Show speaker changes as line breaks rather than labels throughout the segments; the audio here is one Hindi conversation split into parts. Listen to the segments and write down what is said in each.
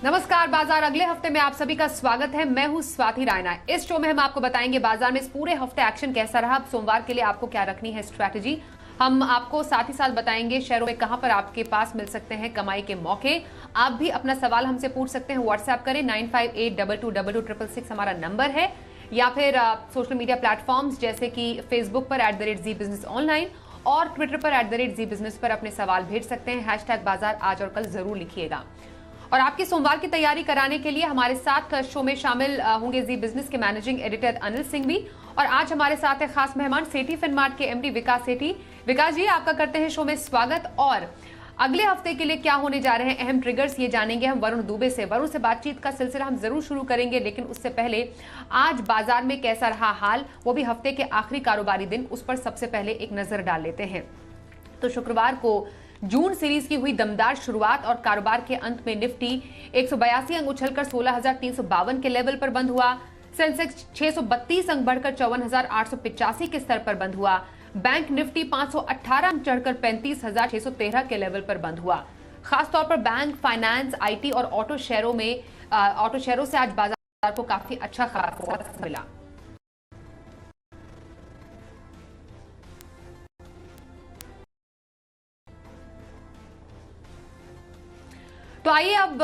नमस्कार बाजार, अगले हफ्ते में आप सभी का स्वागत है। मैं हूं स्वाति रायना। इस शो में हम आपको बताएंगे बाजार में इस पूरे हफ्ते एक्शन कैसा रहा, सोमवार के लिए आपको क्या रखनी है स्ट्रैटेजी। हम आपको साथ ही साथ बताएंगे शेयरों में कहां पर आपके पास मिल सकते हैं कमाई के मौके। आप भी अपना सवाल हमसे पूछ सकते हैं, व्हाट्सएप करें 9582226666 हमारा नंबर है, या फिर सोशल मीडिया प्लेटफॉर्म्स जैसे कि फेसबुक पर @जी बिजनेस ऑनलाइन और ट्विटर पर @जी बिजनेस पर अपने सवाल भेज सकते हैं। हैशटैग बाजार आज और कल जरूर लिखिएगा। और आपकी सोमवार की तैयारी कराने के लिए हमारे साथ शो में शामिल होंगे जी बिजनेस के मैनेजिंग एडिटर अनिल सिंह भी, और आज हमारे साथ है खास मेहमान सेठी फिनमार्ट के एमडी विकास सेठी। विकास जी, आपका करते हैं शो में स्वागत। और अगले हफ्ते के लिए क्या होने जा रहे हैं अहम ट्रिगर्स ये जानेंगे हम वरुण दुबे से। वरुण से बातचीत का सिलसिला हम जरूर शुरू करेंगे, लेकिन उससे पहले आज बाजार में कैसा रहा हाल, वो भी हफ्ते के आखिरी कारोबारी दिन, उस पर सबसे पहले एक नजर डाल लेते हैं। तो शुक्रवार को जून सीरीज की हुई दमदार शुरुआत और कारोबार के अंत में निफ्टी 182 अंक उछलकर 16,352 के लेवल पर बंद हुआ। सेंसेक्स 632 अंक बढ़कर 54,885 के स्तर पर बंद हुआ। बैंक निफ्टी 518 अंक चढ़कर 35,613 के लेवल पर बंद हुआ। खासतौर पर बैंक, फाइनेंस, आईटी और ऑटो शेयरों से आज बाजार को काफी अच्छा खासा मिला। तो आइए अब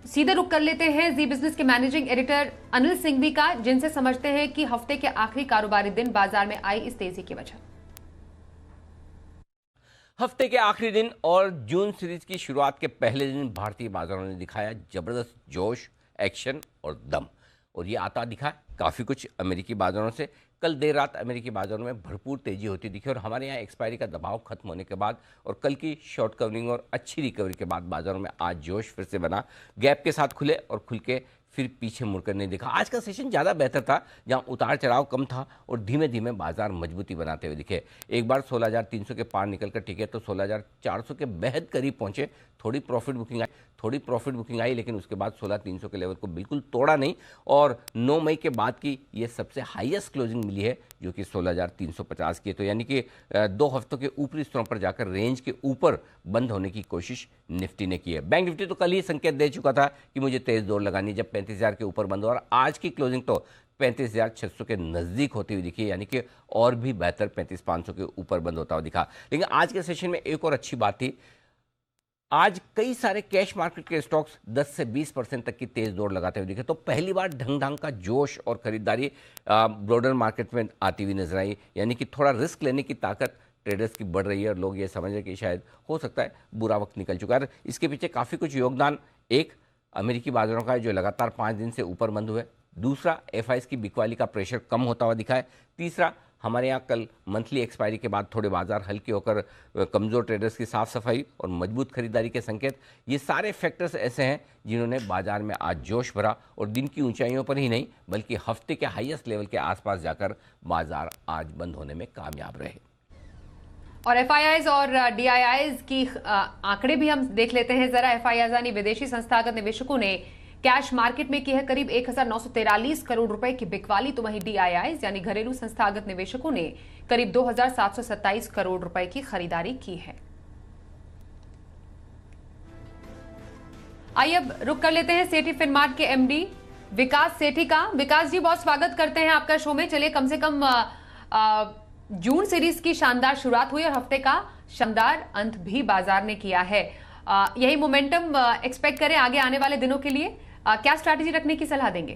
सीधे रुक कर लेते हैं जी बिजनेस के मैनेजिंग एडिटर अनिल सिंघवी का, जिनसे समझते हैं कि हफ्ते के आखिरी कारोबारी दिन बाजार में आई इस तेजी की वजह।
हफ्ते के आखिरी दिन और जून सीरीज की शुरुआत के पहले दिन भारतीय बाजारों ने दिखाया जबरदस्त जोश, एक्शन और दम, और ये आता दिखा काफ़ी कुछ अमेरिकी बाजारों से। कल देर रात अमेरिकी बाजारों में भरपूर तेजी होती दिखी और हमारे यहाँ एक्सपायरी का दबाव खत्म होने के बाद और कल की शॉर्ट कवरिंग और अच्छी रिकवरी के बाद बाजारों में आज जोश फिर से बना। गैप के साथ खुले और खुल के फिर पीछे मुड़कर नहीं दिखा। आज का सेशन ज़्यादा बेहतर था, जहां उतार चढ़ाव कम था और धीमे धीमे बाजार मजबूती बनाते हुए दिखे। एक बार 16,300 के पार निकलकर टिके तो 16,400 के बेहद करीब पहुंचे। थोड़ी प्रॉफिट बुकिंग आई, लेकिन उसके बाद 16,300 के लेवल को बिल्कुल तोड़ा नहीं और 9 मई के बाद की ये सबसे हाईएस्ट क्लोजिंग मिली है, जो कि 16,350 की है। तो यानी कि 2 हफ्तों के ऊपरी स्तरों पर जाकर रेंज के ऊपर बंद होने की कोशिश निफ्टी ने की है। बैंक निफ्टी तो कल ही संकेत दे चुका था कि मुझे तेज दौड़ लगानी, जब 35,000 के ऊपर बंद हुआ, और आज की क्लोजिंग तो 35,600 के नज़दीक होती हुई दिखी, यानी कि और भी बेहतर 35,500 के ऊपर बंद होता हुआ दिखा। लेकिन आज के सेशन में एक और अच्छी बात थी, आज कई सारे कैश मार्केट के स्टॉक्स 10 से 20% तक की तेज दौड़ लगाते हुए दिखे। तो पहली बार ढंग ढंग का जोश और खरीदारी ब्रॉडर मार्केट में आती हुई नजर आई, यानी कि थोड़ा रिस्क लेने की ताकत ट्रेडर्स की बढ़ रही है और लोग ये समझ रहे हैं कि शायद हो सकता है बुरा वक्त निकल चुका है। इसके पीछे काफ़ी कुछ योगदान, एक अमेरिकी बाजारों का है जो लगातार 5 दिन से ऊपर बंद हुए, दूसरा एफआईएस की बिकवाली का प्रेशर कम होता हुआ दिखा है, तीसरा हमारे यहाँ कल मंथली एक्सपायरी के बाद थोड़े बाजार हल्के होकर कमज़ोर ट्रेडर्स की साफ सफाई और मजबूत खरीदारी के संकेत। ये सारे फैक्टर्स ऐसे हैं जिन्होंने बाजार में आज जोश भरा और दिन की ऊंचाइयों पर ही नहीं बल्कि हफ्ते के हाईएस्ट लेवल के आसपास जाकर बाजार आज बंद होने में कामयाब रहे।
और एफआईआईज और डीआईआईज की आंकड़े भी हम देख लेते हैं जरा। एफआईआईज यानी विदेशी संस्थागत निवेशकों ने कैश मार्केट में की है करीब 1,943 करोड़ रुपए की बिकवाली, तो वहीं डीआईआईज यानी घरेलू संस्थागत निवेशकों ने करीब 2,727 करोड़ रुपए की खरीदारी की है। आइए अब रुक कर लेते हैं सेठी फिनमार्ट के एमडी विकास सेठी का। विकास जी, बहुत स्वागत करते हैं आपका शो में। चलिए, कम से कम जून सीरीज की शानदार शुरुआत हुई और हफ्ते का शानदार अंत भी बाजार ने किया है। यही मोमेंटम एक्सपेक्ट करें आगे आने वाले दिनों के लिए? क्या स्ट्रैटेजी रखने की सलाह देंगे?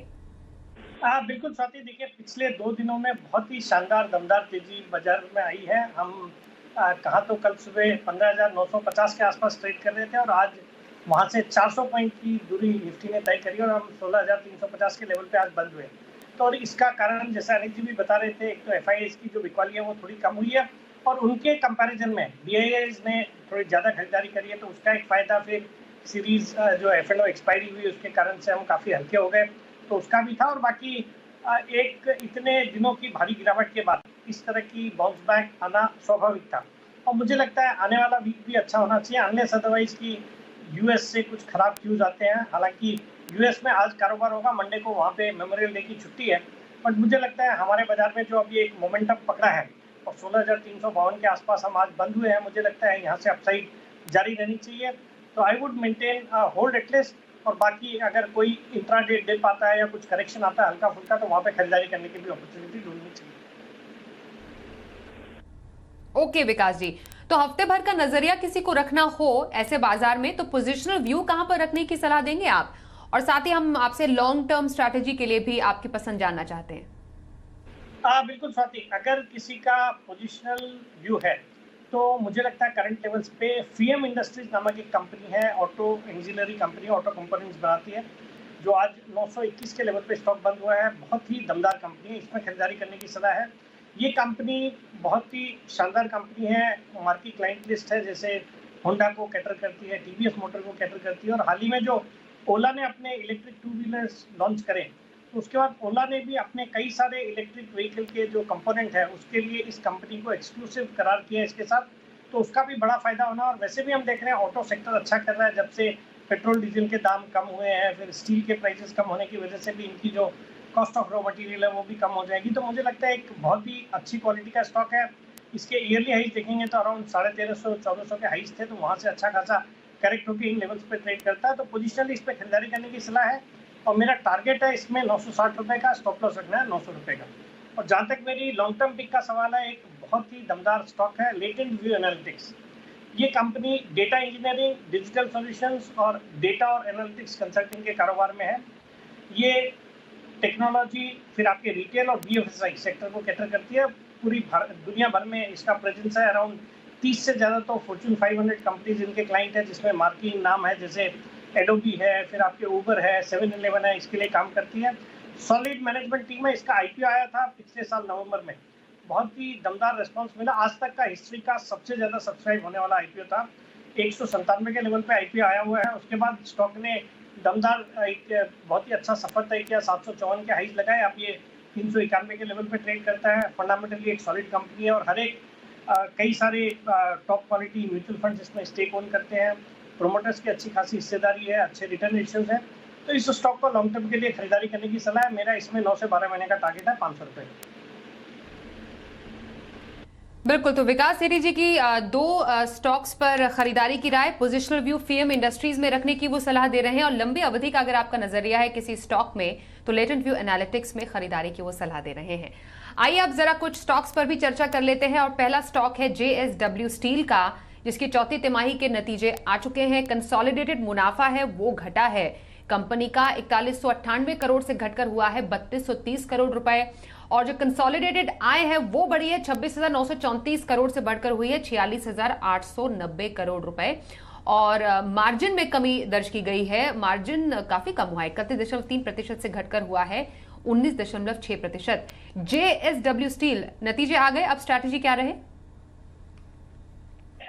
बिल्कुल स्वाति, देखिए पिछले 2 दिनों में बहुत ही शानदार दमदार तेजी बाजार में आई है। हम कहा तो कल सुबह 15,950 के आसपास ट्रेड कर रहे थे और आज वहां से 400 पॉइंट की दूरी निफ्टी ने तय करी और हम 16,350 के लेवल पे आज बंद हुए। तो और इसका कारण जैसा अनिल जी भी बता रहे थे, एक तो एफआईआईज की जो बिकवाली है वो थोड़ी कम हुई है और उनके कंपैरिजन में डीआईआईज ने थोड़ी ज़्यादा खरीदारी करी है, तो उसका एक फ़ायदा फिर सीरीज जो एफ&ओ एक्सपायरी हुई उसके कारण से हम काफ़ी हल्के हो गए, तो उसका भी था। और बाकी एक इतने दिनों की भारी गिरावट के बाद इस तरह की बाउंस बैक आना स्वाभाविक था और मुझे लगता है आने वाला वीक भी अच्छा होना चाहिए, अनलेस अदरवाइज की यूएस से कुछ खराब न्यूज़ आते हैं। हालांकि यूएस में आज कारोबार होगा, मंडे को वहाँ पे मेमोरियल डे की छुट्टी है, बट मुझे लगता है हमारे बाजार में जो अभी एक मोमेंटम पकड़ा है और 16,352 के आसपास हम आज बंद हुए हैं, मुझे लगता है यहाँ से अपसाइड जारी रहनी चाहिए। तो I would maintain hold at least और बाकी अगर कोई इंट्राडे दे पाता है या कुछ करेक्शन आता है हल्का फुल्का, तो वहाँ पे खरीदारी करने की भी अपॉर्चुनिटी ढूंढनी चाहिए।
ओके विकास जी, तो हफ्ते भर का नजरिया किसी को रखना हो ऐसे बाजार में तो पोजिशनल व्यू कहां पर रखने की सलाह देंगे आप? और साथ ही हम आपसे लॉन्ग टर्म स्ट्रैटेजी के लिए भी आपकी पसंद जानना चाहते हैं।
बिल्कुल स्वाति, अगर किसी का पोजिशनल व्यू है तो मुझे लगता है करंट लेवल्स पे फीएम इंडस्ट्रीज नामक एक कंपनी है, auto engineering company, auto components बनाती है, जो आज 921 के लेवल पे स्टॉक बंद हुआ है। बहुत ही दमदार कंपनी है, इसमें खरीदारी करने की सलाह है। ये कंपनी बहुत ही शानदार कंपनी है, मार्की क्लाइंट लिस्ट है, जैसे होंडा को कैटर करती है, टीवीएस मोटर को कैटर करती है, और हाल ही में जो ओला ने अपने इलेक्ट्रिक टू व्हीलर्स लॉन्च करे, तो उसके बाद ओला ने भी अपने कई सारे इलेक्ट्रिक व्हीकल के जो कंपोनेंट है उसके लिए इस कंपनी को एक्सक्लूसिव करार किया है इसके साथ, तो उसका भी बड़ा फायदा होना। और वैसे भी हम देख रहे हैं ऑटो सेक्टर अच्छा कर रहा है, जब से पेट्रोल डीजल के दाम कम हुए हैं, फिर स्टील के प्राइसेस कम होने की वजह से भी इनकी जो कॉस्ट ऑफ रॉ मटेरियल है वो भी कम हो जाएगी। तो मुझे लगता है एक बहुत ही अच्छी क्वालिटी का स्टॉक है। इसके ईयरली हाइज देखेंगे तो अराउंड 1350-1400 के हाइज थे, तो वहाँ से अच्छा खासा करेक्ट होकर इन लेवल्स पे ट्रेड करता है। तो पोजिशनली इस पर खरीदारी करने की सलाह है, और मेरा टारगेट है इसमें 960 रुपये का, स्टॉप लॉस रखना है 900 रुपये का। और जहाँ तक मेरी लॉन्ग टर्म पिक का सवाल है, एक बहुत ही दमदार स्टॉक है लेटेंट व्यू एनालिटिक्स। ये company data engineering, digital solutions और डेटा और एनालिटिक्स कंसल्टिंग के कारोबार में है। ये टेक्नोलॉजी, फिर आपके रिटेल और बीएफएसआई सेक्टर को कैटर करती है। पूरी दुनिया भर में इसका प्रेजेंस है, अराउंड 30 से ज़्यादा तो फॉर्च्यून 500 कंपनीज इनके क्लाइंट है, जिसमें मार्किंग नाम है जैसे एडोबी है, फिर आपके ऊबर है, 7-Eleven है, इसके लिए काम करती है। सॉलिड मैनेजमेंट टीम है। इसका आईपीओ आया था पिछले साल नवंबर में, बहुत ही दमदार रिस्पांस मिला। आज तक का हिस्ट्री का सबसे ज़्यादा सब्सक्राइब होने वाला आईपीओ था। 197 के लेवल पे आईपीओ आया हुआ है। उसके बाद स्टॉक ने दमदार एक बहुत ही अच्छा सफर तय किया, 754 के हाइज लगाए। अब ये 391 के लेवल पे ट्रेड करता है। फंडामेंटली एक सॉलिड कंपनी है, और हर एक कई सारे टॉप क्वालिटी म्यूचुअल फंड इसमें स्टेक ओन करते हैं। प्रोमोटर्स की अच्छी खासी हिस्सेदारी है, अच्छे रिटर्न रेशियोज है। तो इस स्टॉक को लॉन्ग टर्म के लिए खरीदारी करने की सलाह है। मेरा इसमें 9 से 12 महीने का टारगेट है 500 रुपये।
बिल्कुल, तो विकास सेठी जी की दो स्टॉक्स पर खरीदारी की राय, पोजिशनल व्यू फीएम इंडस्ट्रीज में रखने की वो सलाह दे रहे हैं, और लंबी अवधि का अगर आपका नजरिया है किसी स्टॉक में तो लेटेंट व्यू एनालिटिक्स में खरीदारी की वो सलाह दे रहे हैं। आइए अब जरा कुछ स्टॉक्स पर भी चर्चा कर लेते हैं, और पहला स्टॉक है JSW स्टील का, जिसकी चौथी तिमाही के नतीजे आ चुके हैं। कंसोलिडेटेड मुनाफा है वो घटा है कंपनी का, 4198 करोड़ से घटकर हुआ है 3230 करोड़ रुपए, और जो कंसोलिडेटेड आय है वो बढ़ी है 26,934 करोड़ से बढ़कर हुई है 46,890 करोड़ रुपए, और मार्जिन में कमी दर्ज की गई है। मार्जिन काफी कम हुआ है, 31.3% से घटकर हुआ है 19.6%। JSW स्टील नतीजे आ गए, अब स्ट्रैटेजी क्या रहे?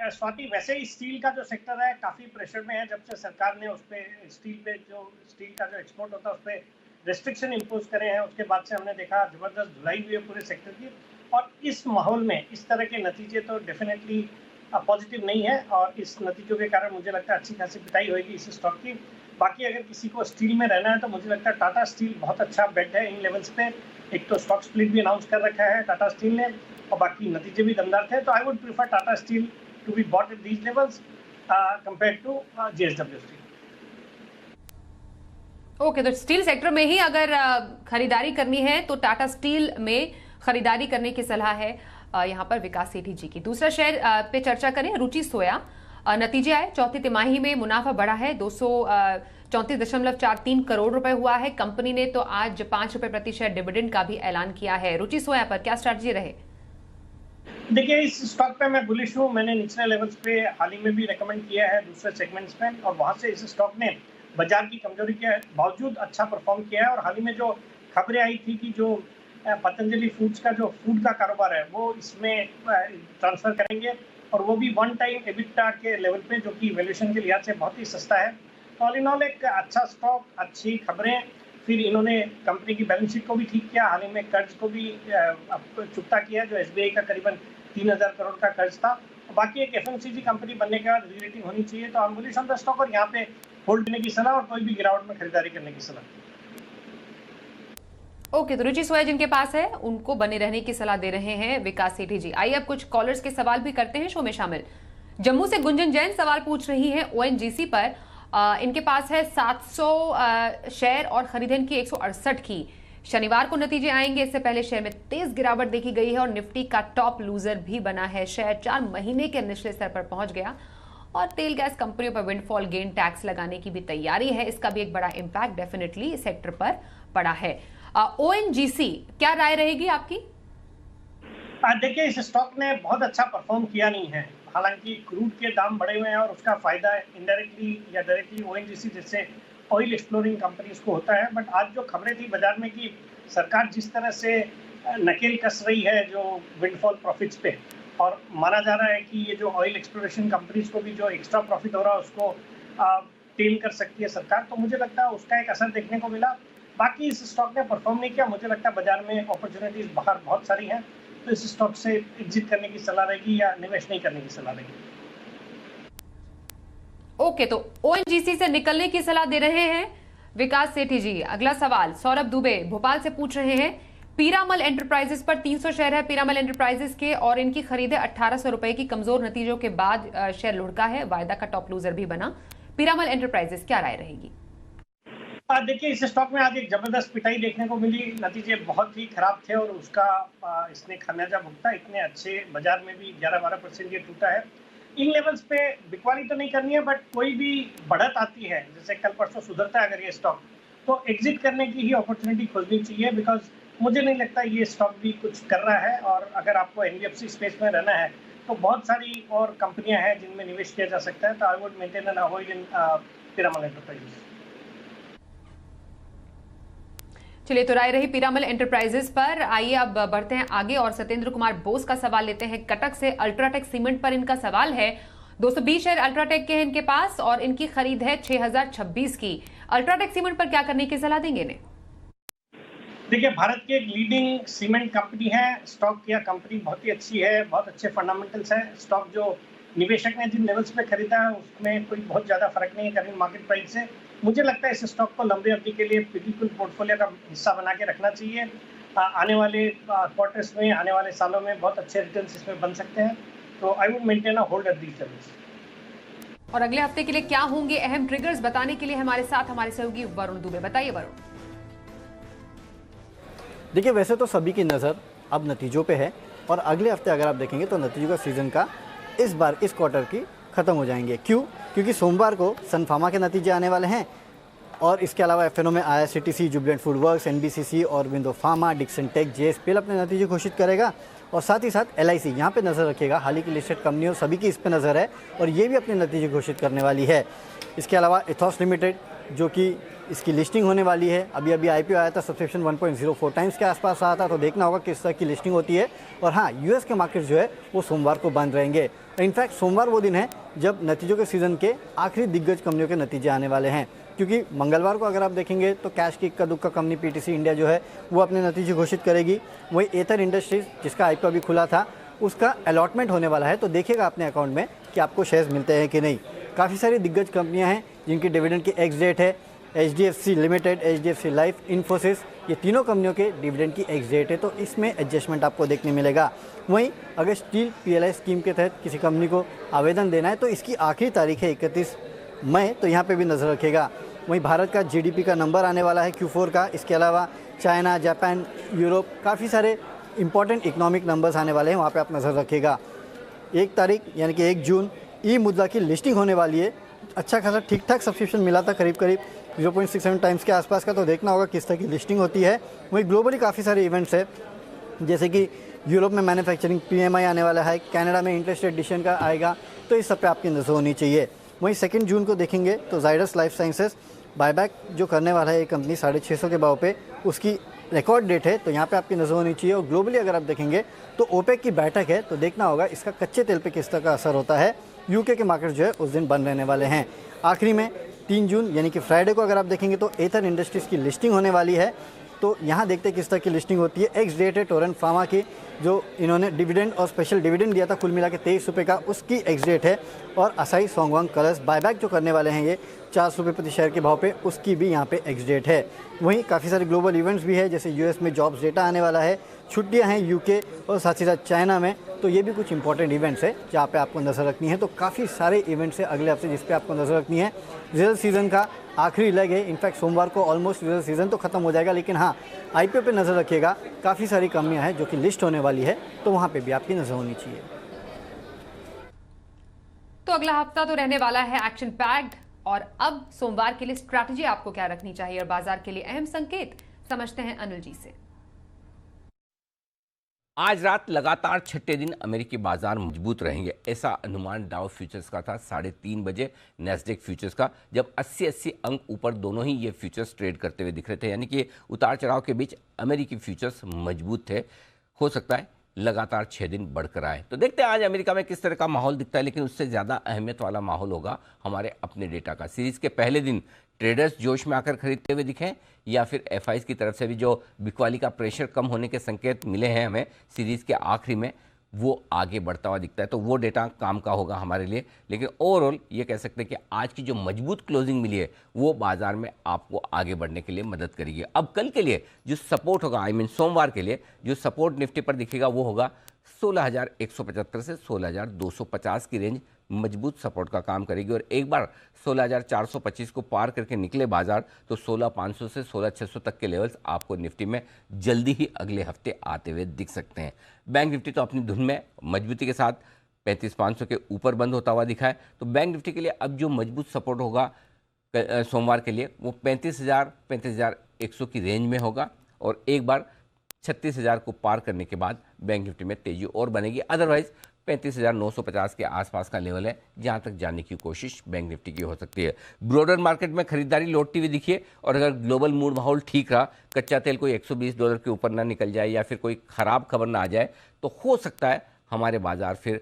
स्वाति, वैसे ही स्टील का जो सेक्टर है काफी प्रेशर में है, जब से सरकार ने उस पे स्टील का जो एक्सपोर्ट होता है उस पर रेस्ट्रिक्शन इम्पोज करे हैं, उसके बाद से हमने देखा जबरदस्त धुलाई हुई है पूरे सेक्टर की। और इस माहौल में इस तरह के नतीजे तो डेफिनेटली पॉजिटिव नहीं है, और इस नतीजों के कारण मुझे लगता है अच्छी खासी पिटाई होगी इस स्टॉक की। बाकी अगर किसी को स्टील में रहना है तो मुझे लगता है टाटा स्टील बहुत अच्छा बेट है इन लेवल्स पे। एक तो स्टॉक स्प्लिट भी अनाउंस कर रखा है टाटा स्टील ने, और बाकी नतीजे भी दमदार थे, तो I would prefer Tata steel to be bought at these levels compared to JSW Steel.
Okay, तो स्टील सेक्टर में ही अगर खरीदारी करनी है तो टाटा स्टील में खरीदारी करने की सलाह है यहाँ पर विकास सेठी जी की। दूसरा शेयर पे चर्चा करें, रुचि सोया। नतीजे आए, चौथी तिमाही में मुनाफा बढ़ा है, 234.43 करोड़ रुपए हुआ है। कंपनी ने तो आज 5 रुपए प्रति शेयर डिविडेंड का भी ऐलान किया है। रुचि सोया पर क्या स्ट्रैटेजी रहे?
देखिए, इस स्टॉक पे मैं बुलिश हूँ। मैंने निचले लेवल्स पे हाल ही में भी रेकमेंड किया है दूसरे सेगमेंट्स में, और वहाँ से इस स्टॉक ने बाजार की कमजोरी के बावजूद अच्छा परफॉर्म किया है। और हाल ही में जो खबरें आई थी कि जो पतंजलि फूड्स का जो फूड का कारोबार है वो इसमें ट्रांसफर करेंगे, और वो भी 1 टाइम एबिटा के लेवल पे, जो कि वैल्यूएशन के लिहाज से बहुत ही सस्ता है। तो ऑल इन ऑल एक अच्छा स्टॉक, अच्छी खबरें। फिर इन्होंने कंपनी की बैलेंस शीट को भी ठीक किया, हाल ही में कर्ज को भी चुकता किया, जो SBI का करीबन 3000 करोड़ का कर्ज था। बाकी एक FMCG कंपनी बनने के बाद रीरेटिंग होनी चाहिए। तो हम बुलिश ऑन द स्टॉक, और यहाँ पे होल्ड करने की सलाह, और कोई भी गिरावट में खरीदारी करने की सलाह।
ओके, तो रुचि सोया जिनके पास है उनको बने रहने की सलाह दे रहे हैं विकास सेठी जी। आइए अब कुछ कॉलर्स के सवाल भी करते हैं शो में शामिल। जम्मू से गुंजन जैन सवाल पूछ रही है ONGC पर। इनके पास है 700 शेयर और खरीदें इनकी 168 की। शनिवार को नतीजे आएंगे, इससे पहले शेयर में तेज गिरावट देखी गई है और निफ्टी का टॉप लूजर भी बना है। शेयर 4 महीने के निचले स्तर पर पहुंच गया और तेल गैस कंपनियों पर विंडफॉल गेन टैक्स लगाने की भी तैयारी है। इसका भी एक बड़ा इंपैक्ट डेफिनेटली सेक्टर पर पड़ा है। ओएनजीसी, क्या राय रहेगी आपकी?
देखिए, इस स्टॉक ने बहुत अच्छा परफॉर्म किया नहीं है। हालांकि क्रूड के दाम बढ़े हुए हैं और उसका फायदा इनडायरेक्टली या डायरेक्टली ओएनजीसी जैसे ऑयल एक्सप्लोरिंग कंपनीज को होता है। बट आज जो खबरें थी बाजार में कि सरकार जिस तरह से नकेल कस रही है जो विंडफॉल प्रॉफिट्स पे, और माना जा रहा है कि ये जो ऑयल एक्सप्लोरेशन कंपनीज को भी जो एक्स्ट्रा प्रॉफिट हो रहा है उसको टेम कर सकती है सरकार, तो मुझे लगता है उसका एक असर देखने को मिला। बाकी इस स्टॉक ने परफॉर्म नहीं किया। मुझे लगता है बाजार में अपॉर्चुनिटीज बाहर बहुत सारी हैं, तो इस स्टॉक से एग्जिट करने की सलाह रहेगी या निवेश नहीं करने की सलाह रहेगी।
ओके, तो ओएनजीसी से निकलने की सलाह दे रहे हैं विकास सेठी जी। अगला सवाल सौरभ दुबे भोपाल से पूछ रहे हैं, पीरामल एंटरप्राइजेस पर 300 शेयर है पीरामल एंटरप्राइजेस के और इनकी खरीद है 1800 रुपए की। कमजोर नतीजों के बाद शेयर लुढ़का है, वायदा का टॉप लूजर भी बना। पीरामल एंटरप्राइजेस, क्या राय रहेगी?
देखिए, इस स्टॉक में आज एक जबरदस्त पिटाई देखने को मिली। नतीजे बहुत ही खराब थे और उसका इसने खामियाजा भुगता। इतने अच्छे बाजार में भी 11-12% ये टूटा है। इन लेवल्स पे बिकवाली तो नहीं करनी है, बट कोई भी बढ़त आती है, जैसे कल परसों सुधरता है अगर ये स्टॉक, तो एग्जिट करने की ही अपॉर्चुनिटी खोजनी चाहिए। बिकॉज मुझे नहीं लगता ये स्टॉक भी कुछ कर रहा है। और अगर आपको एनबीएफसी स्पेस में रहना है तो बहुत सारी और कंपनियां हैं जिनमें निवेश किया जा सकता है। तो I would maintain an avoid in Piramal enterprises.
चलिए, तो राय रही पीरामल एंटरप्राइजेस पर। आइए अब बढ़ते हैं आगे और सत्येंद्र कुमार बोस का सवाल लेते हैं कटक से। अल्ट्राटेक सीमेंट पर इनका सवाल है। 220 शेयर अल्ट्राटेक के हैं इनके पास और इनकी खरीद है 6026 की। अल्ट्राटेक सीमेंट पर क्या करने की सलाह देंगे इन्हें?
देखिए, भारत की एक लीडिंग सीमेंट कंपनी है। स्टॉक या कंपनी बहुत ही अच्छी है, बहुत अच्छे फंडामेंटल्स हैं। स्टॉक जो निवेशक ने जिन लेवल्स पे खरीदा है उसमें कोई बहुत ज़्यादा फर्क नहीं है करंट मार्केट प्राइस से। मुझे लगता है इस स्टॉक को लंबी अवधि के लिए बिल्कुल पोर्टफोलियो का हिस्सा बना के रखना चाहिए। आने वाले क्वार्टर्स में, आने वाले सालों में बहुत अच्छे रिटर्न्स इसमें बन सकते हैं। तो I would maintain a hold at these levels.
और अगले हफ्ते के लिए क्या होंगे अहम ट्रिगर्स, बताने के लिए हमारे साथ हमारे सहयोगी वरुण दुबे। बताइए वरुण।
देखिए, वैसे तो सभी की नज़र अब नतीजों पे है और अगले हफ्ते अगर आप देखेंगे तो नतीजों का सीज़न का इस बार इस क्वार्टर की ख़त्म हो जाएंगे। क्यों? क्योंकि सोमवार को सन फार्मा के नतीजे आने वाले हैं और इसके अलावा एफएनओ में IRCTC, Jubilant Food Works, NBCC और Window Pharma, Dixon Tech, JSPL अपने नतीजे घोषित करेगा। और साथ ही साथ एलआईसी यहाँ पे नज़र रखेगा। हाल ही की लिस्टेड कंपनियों सभी की इस पे नज़र है और ये भी अपने नतीजे घोषित करने वाली है। इसके अलावा एथॉस लिमिटेड जो कि इसकी लिस्टिंग होने वाली है, अभी अभी आईपीओ आया था, सब्सक्रिप्शन 1.04 टाइम्स के आसपास आया था, तो देखना होगा किस तरह की लिस्टिंग होती है। और हाँ, यूएस के मार्केट जो है वो सोमवार को बंद रहेंगे। इनफैक्ट सोमवार वो दिन है जब नतीजों के सीज़न के आखिरी दिग्गज कंपनियों के नतीजे आने वाले हैं, क्योंकि मंगलवार को अगर आप देखेंगे तो कैश की इक्का दुक्का कंपनी पीटीसी इंडिया जो है वो अपने नतीजे घोषित करेगी। वही एथर इंडस्ट्रीज जिसका आईपीओ अभी खुला था उसका अलॉटमेंट होने वाला है, तो देखिएगा अपने अकाउंट में कि आपको शेयर्स मिलते हैं कि नहीं। काफ़ी सारी दिग्गज कंपनियां हैं जिनकी डिविडेंड की एक्स डेट है। HDFC limited, HDFC life, Infosys, ये तीनों कंपनियों के डिविडेंड की एक्स डेट है, तो इसमें एडजस्टमेंट आपको देखने मिलेगा। वहीं अगर स्टील पीएलआई स्कीम के तहत किसी कंपनी को आवेदन देना है तो इसकी आखिरी तारीख है 31 मई, तो यहाँ पे भी नज़र रखेगा। वहीं भारत का जीडीपी का नंबर आने वाला है Q4 का। इसके अलावा चाइना, जापान, यूरोप, काफ़ी सारे इंपॉर्टेंट इकोनॉमिक नंबर्स आने वाले हैं, वहाँ पे आप नज़र रखिएगा। 1 तारीख यानी कि 1 जून ई मुद्रा की लिस्टिंग होने वाली है। अच्छा खासा ठीक ठाक सब्सक्रिप्शन मिला था, करीब 0.67 टाइम्स के आसपास का, तो देखना होगा किस तरह की लिस्टिंग होती है। वहीं ग्लोबली काफ़ी सारे इवेंट्स है, जैसे कि यूरोप में मैन्युफैक्चरिंग PMI आने वाला है, कनाडा में इंटरेस्ट एडिशन का आएगा, तो इस सब पे आपकी नज़र होनी चाहिए। वहीं 2 जून को देखेंगे तो जाइडस लाइफ साइंसेस बायबैक जो करने वाला है एक कंपनी 650 के भाव पे, उसकी रिकॉर्ड डेट है, तो यहाँ पे आपकी नज़र होनी चाहिए। और ग्लोबली अगर आप देखेंगे तो ओपेक की बैठक है, तो देखना होगा इसका कच्चे तेल पे किस तरह का असर होता है। यूके के मार्केट जो है उस दिन बंद रहने वाले हैं। आखिरी में 3 जून यानी कि फ्राइडे को अगर आप देखेंगे तो एथर इंडस्ट्रीज़ की लिस्टिंग होने वाली है, तो यहाँ देखते हैं किस तरह की लिस्टिंग होती है। एक्स डेट है टोरेंट फार्मा की, जो इन्होंने डिविडेंड और स्पेशल डिविडेंड दिया था कुल मिला के 23 रुपये का, उसकी एक्स डेट है। और असाई सोंगवांग कलर्स बायबैक जो करने वाले हैं ये 400 रुपये प्रति शेयर के भाव पे, उसकी भी यहाँ पे एक्स डेट है। वहीं काफ़ी सारे ग्लोबल इवेंट्स भी है, जैसे यूएस में जॉब्स डेटा आने वाला है, छुट्टियाँ हैं यूके और साथ ही साथ चाइना में, तो ये भी कुछ इंपॉर्टेंट इवेंट्स है जहाँ पे आपको नज़र रखनी है। तो काफ़ी सारे इवेंट्स है अगले हफ्ते जिस पे आपको नज़र रखनी है। रिजल्ट सीज़न का आखिरी लेग है, इनफैक्ट सोमवार को ऑलमोस्ट रिजल्ट सीज़न तो खत्म हो जाएगा, लेकिन हाँ आईपीओ पे नज़र रखिएगा, काफ़ी सारी कंपनियां हैं जो कि लिस्ट होने वाली है, तो वहाँ पे भी आपकी नज़र होनी चाहिए।
तो अगला हफ्ता तो रहने वाला है एक्शन पैक्ड, और अब सोमवार के लिए स्ट्रैटेजी आपको क्या रखनी चाहिए और बाजार के लिए अहम संकेत समझते हैं अनिल जी से।
आज रात लगातार छठे दिन अमेरिकी बाजार मजबूत रहेंगे, ऐसा अनुमान डाउ फ्यूचर्स का था 3:30 बजे नैस्डैक फ्यूचर्स का, जब 80 अंक ऊपर दोनों ही ये फ्यूचर्स ट्रेड करते हुए दिख रहे थे। यानी कि उतार चढ़ाव के बीच अमेरिकी फ्यूचर्स मजबूत थे। हो सकता है लगातार 6 दिन बढ़कर आए। तो देखते हैं आज अमेरिका में किस तरह का माहौल दिखता है, लेकिन उससे ज़्यादा अहमियत वाला माहौल होगा हमारे अपने डेटा का। सीरीज़ के पहले दिन ट्रेडर्स जोश में आकर खरीदते हुए दिखें, या फिर एफआईज की तरफ से भी जो बिकवाली का प्रेशर कम होने के संकेत मिले हैं हमें सीरीज़ के आखिरी में, वो आगे बढ़ता हुआ दिखता है। तो वो डेटा काम का होगा हमारे लिए। लेकिन ओवरऑल ये कह सकते हैं कि आज की जो मजबूत क्लोजिंग मिली है वो बाजार में आपको आगे बढ़ने के लिए मदद करेगी। अब कल के लिए जो सपोर्ट होगा, सोमवार के लिए जो सपोर्ट निफ्टी पर दिखेगा वो होगा 16,175 से 16,250 की रेंज मजबूत सपोर्ट का काम करेगी। और एक बार 16,425 को पार करके निकले बाजार तो 16,500 से 16,600 तक के लेवल्स आपको निफ्टी में जल्दी ही अगले हफ्ते आते हुए दिख सकते हैं। बैंक निफ्टी तो अपनी धुन में मजबूती के साथ 35,500 के ऊपर बंद होता हुआ दिखा है। तो बैंक निफ्टी के लिए अब जो मजबूत सपोर्ट होगा सोमवार के लिए वो 35,100 की रेंज में होगा, और एक बार 36,000 को पार करने के बाद बैंक निफ्टी में तेजी और बनेगी। अदरवाइज 35,950 के आसपास का लेवल है जहां तक जाने की कोशिश बैंक निफ्टी की हो सकती है। ब्रॉडर मार्केट में खरीदारी लौटती हुई दिखिए, और अगर ग्लोबल मूड माहौल ठीक रहा, कच्चा तेल कोई $120 के ऊपर ना निकल जाए या फिर कोई खराब खबर ना आ जाए, तो हो सकता है हमारे बाजार फिर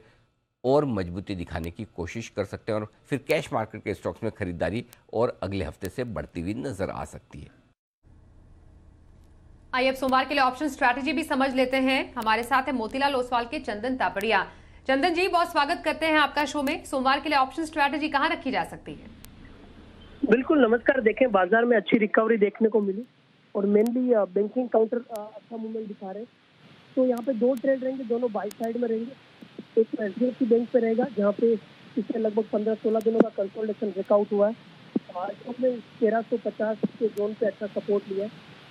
और मजबूती दिखाने की कोशिश कर सकते हैं, और फिर कैश मार्केट के स्टॉक्स में खरीदारी और अगले हफ्ते से बढ़ती हुई नजर आ सकती है।
आइए अब सोमवार के लिए ऑप्शन स्ट्रैटेजी भी समझ लेते हैं। हमारे साथ है मोतीलाल ओसवाल के चंदन तापड़िया। चंदन जी, बहुत स्वागत करते हैं आपका शो में। सोमवार के लिए ऑप्शन स्ट्रैटेजी कहां रखी जा सकती है?
बिल्कुल, नमस्कार। देखें, बाजार में अच्छी रिकवरी देखने को मिली और मेनली बैंकिंग काउंटर अच्छा मूवमेंट दिखा रहे हैं। तो यहाँ पे 2 ट्रेड रहेंगे, दोनों बाई साइड में रहेंगे। एक एचडीएफसी बैंक पे रहेगा जहाँ पे पिछले लगभग 15-16 दिनों का कंसोलिडेशन ब्रेकआउट हुआ है। उसने 1350 के जोन पे अच्छा सपोर्ट लिया है,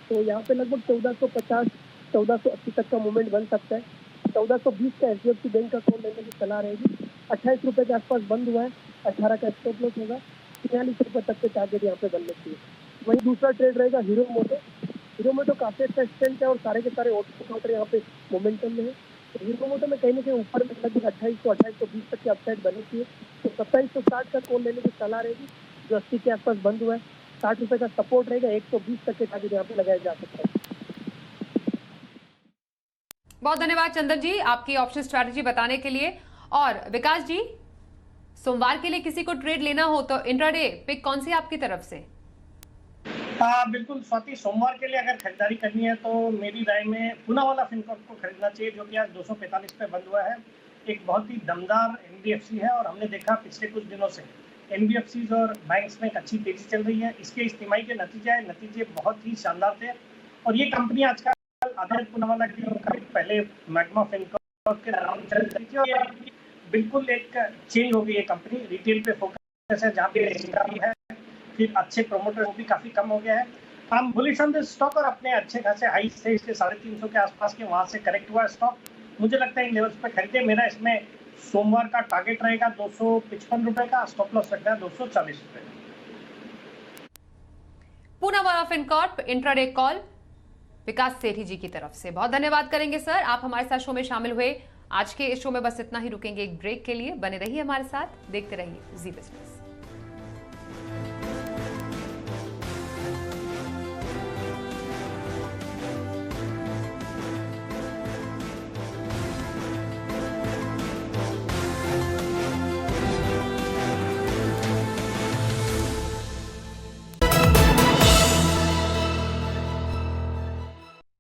तो यहाँ पे लगभग 1450-1480 तक का मूवमेंट बन सकता है। 1420 का एचडीएफसी बैंक का कॉल लेने की सलाह रहेगी। 28 रुपये के आसपास बंद हुआ है, 18 का स्टॉप लॉस होगा, 43 रुपये तक के टारगेट यहाँ पे बनने चाहिए। वहीं दूसरा ट्रेड रहेगा हीरो मोटो काफी अच्छा स्ट्रेंथ है और सारे के सारे ऑटो काउंटर यहाँ पे मोमेंटम में है। तो हीरो मोटो में कहीं ना कहीं ऊपर में लगभग 2820 तक की अपसाइड बनी चाहिए। तो 2760 का कॉल लेने की सलाह रहेगी, जो 80 के आसपास बंद हुआ है। 60 रुपये का सपोर्ट रहेगा, 120 तक के टारगेट यहाँ पे लगाया जा सकता है।
बहुत धन्यवाद चंदन जी आपकी ऑप्शन स्ट्रैटेजी बताने के लिए। और विकास जी, सोमवार के लिए किसी को ट्रेड लेना हो तो इंट्राडे पिक कौन सी आपकी तरफ से?
बिल्कुल स्वाति, सोमवार के लिए अगर खरीदारी करनी है तो मेरी राय में पूनावाला फिनकॉर्प को खरीदना चाहिए, जो कि आज 245 पे बंद हुआ है। एक बहुत ही दमदार एनबीएफसी है और हमने देखा पिछले कुछ दिनों से एनबीएफसीज और बैंक्स में एक अच्छी तेजी चल रही है। इसके इस तिमाही के नतीजे बहुत ही शानदार थे और ये कंपनी आजकल आधारित पूनावाला की पहले मैग्मा फिनकॉर्प के नाम चल रही थी और ये बिल्कुल एक चेंज हो गई है। कंपनी रिटेल पे फोकस है, जहाँ पे है फिर अच्छे प्रोमोटर वो भी काफी कम हो गया है। हम बुलिश ऑन दिस स्टॉक और अपने अच्छे खासे हाई से इसके 350 के आसपास के वहां से करेक्ट हुआ स्टॉक। मुझे लगता है इन लेवल्स पे खरीदे। मेरा इसमें सोमवार का टारगेट रहेगा 255 रुपए का, स्टॉप लॉस रखना है 240 रुपए।
पूनावाला फिनकॉर्प इंट्राडे कॉल विकास सेठी जी की तरफ से बहुत धन्यवाद करेंगे सर, आप हमारे साथ शो में शामिल हुए। आज के इस शो में बस इतना ही, रुकेंगे एक ब्रेक के लिए। बने रहिए हमारे साथ, देखते रहिए जी बिजनेस।